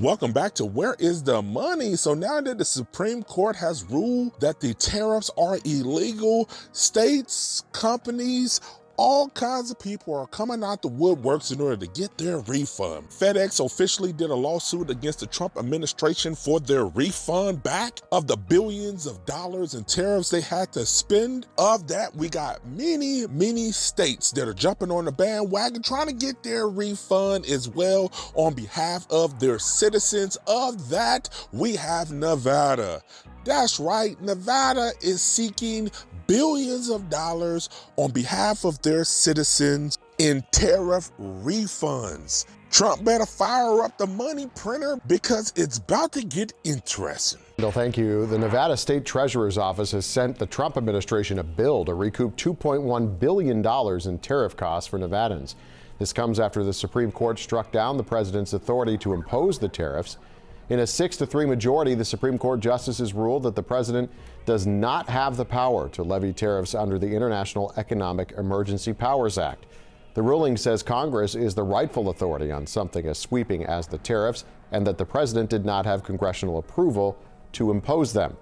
Welcome back to Where is the Money? So now that the Supreme Court has ruled that the tariffs are illegal, states, companies, all kinds of people are coming out the woodworks in order to get their refund. FedEx officially did a lawsuit against the Trump administration for their refund back of the billions of dollars in tariffs they had to spend. Of that, we got many states that are jumping on the bandwagon trying to get their refund as well on behalf of their citizens. Of that, we have Nevada. That's right, Nevada is seeking billions of dollars on behalf of their citizens in tariff refunds. Trump better fire up the money printer because it's about to get interesting. Well, thank you. The Nevada State Treasurer's Office has sent the Trump administration a bill to recoup $2.1 billion in tariff costs for Nevadans. This comes after the Supreme Court struck down the president's authority to impose the tariffs. In a 6-3 majority, the Supreme Court justices ruled that the president does not have the power to levy tariffs under the International Economic Emergency Powers Act. The ruling says Congress is the rightful authority on something as sweeping as the tariffs and that the president did not have congressional approval to impose them.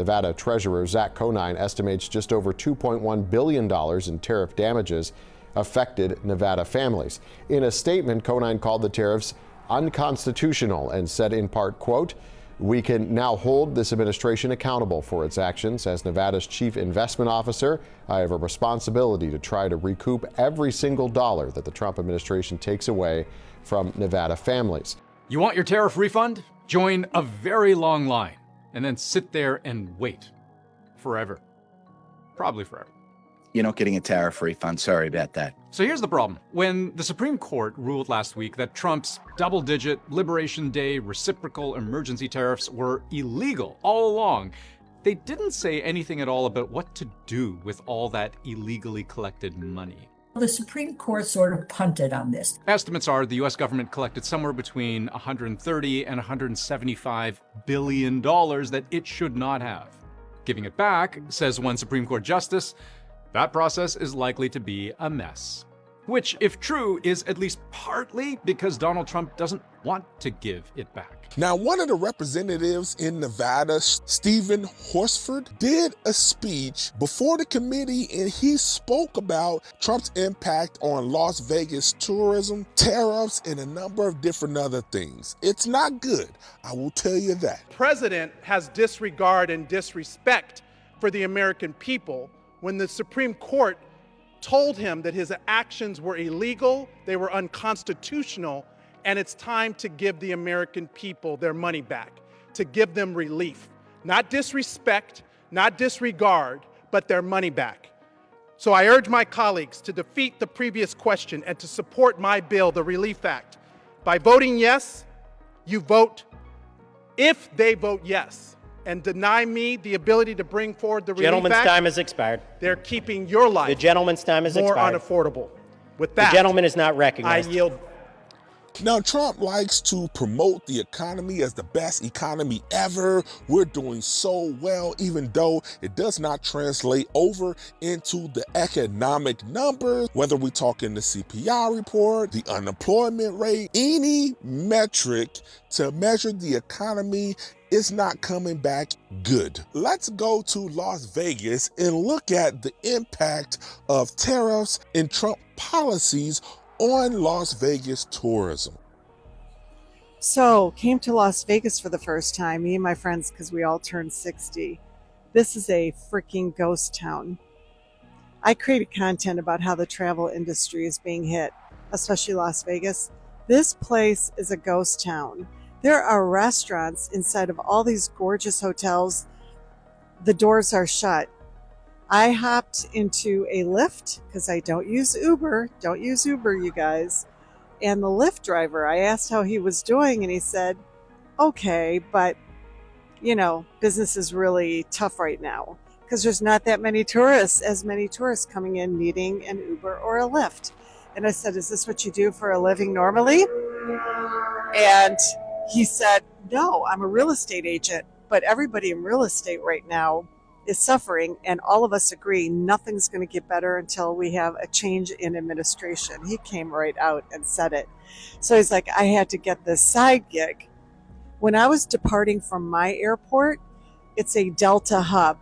Nevada Treasurer Zach Conine estimates just over $2.1 billion in tariff damages affected Nevada families. In a statement, Conine called the tariffs unconstitutional and said in part, quote, "We can now hold this administration accountable for its actions. As Nevada's chief investment officer, I have a responsibility to try to recoup every single dollar that the Trump administration takes away from Nevada families." You want your tariff refund? Join a very long line and then sit there and wait forever. Probably forever. You're not getting a tariff refund. Sorry about that. So here's the problem. When the Supreme Court ruled last week that Trump's double-digit Liberation Day reciprocal emergency tariffs were illegal all along, they didn't say anything at all about what to do with all that illegally collected money. The Supreme Court sort of punted on this. Estimates are the U.S. government collected somewhere between 130 and 175 billion dollars that it should not have. Giving it back, says one Supreme Court justice, that process is likely to be a mess. Which, if true, is at least partly because Donald Trump doesn't want to give it back. Now, one of the representatives in Nevada, Stephen Horsford, did a speech before the committee and he spoke about Trump's impact on Las Vegas tourism, tariffs, and a number of different other things. It's not good, I will tell you that. The president has disregard and disrespect for the American people when the Supreme Court told him that his actions were illegal, they were unconstitutional, and it's time to give the American people their money back, to give them relief. Not disrespect, not disregard, but their money back. So I urge my colleagues to defeat the previous question and to support my bill, the Relief Act. By voting yes, you vote. If they vote yes and deny me the ability to bring forward the Relief Act, Gentleman's time has expired. They're keeping your life The gentleman's time has more expired. unaffordable. With that, The gentleman is not I recognized. yield. Now, Trump likes to promote the economy as the best economy ever. We're doing so well, even though it does not translate over into the economic numbers, whether we're talking the CPI report, the unemployment rate, any metric to measure the economy is not coming back good. Let's go to Las Vegas and look at the impact of tariffs and Trump policies on Las Vegas tourism. So, came to Las Vegas for the first time, me and my friends, because we all turned 60. This is a freaking ghost town. I created content about how the travel industry is being hit, especially Las Vegas. This place is a ghost town. There are restaurants inside of all these gorgeous hotels. The doors are shut. I hopped into a Lyft because I don't use Uber. Don't use Uber, you guys. And the Lyft driver, I asked how he was doing, and he said, okay, but, you know, business is really tough right now because there's not that many tourists, coming in needing an Uber or a Lyft. And I said, is this what you do for a living normally? And he said, no, I'm a real estate agent, but everybody in real estate right now is suffering, and all of us agree nothing's going to get better until we have a change in administration. He came right out and said it. So he's like, I had to get this side gig When I was departing from my airport, it's a Delta hub,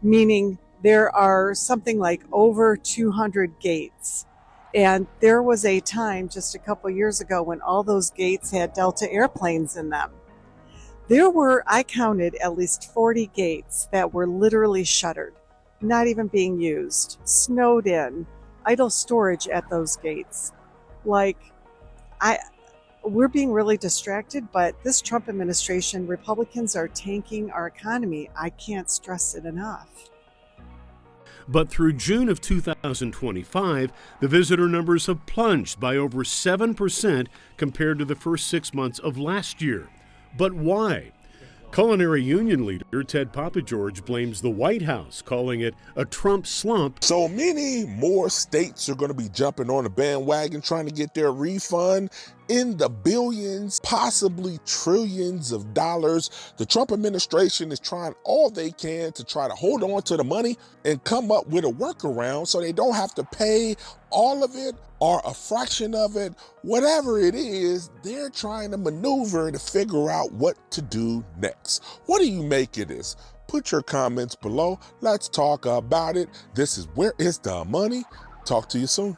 meaning there are something like over 200 gates. And there was a time just a couple years ago when all those gates had Delta airplanes in them. There were, I counted, at least 40 gates that were literally shuttered, not even being used, snowed in, idle storage at those gates. We're being really distracted, but this Trump administration, Republicans are tanking our economy. I can't stress it enough. But through June of 2025, the visitor numbers have plunged by over 7% compared to the first 6 months of last year. But why? Culinary Union leader Ted Papageorge blames the White House, calling it a Trump slump. So many more states are going to be jumping on the bandwagon trying to get their refund in the billions, possibly trillions of dollars. The Trump administration is trying all they can to try to hold on to the money and come up with a workaround so they don't have to pay all of it or a fraction of it. Whatever it is, they're trying to maneuver to figure out what to do next. What do you make of this? Put your comments below. Let's talk about it. This is Where Is the Money? Talk to you soon.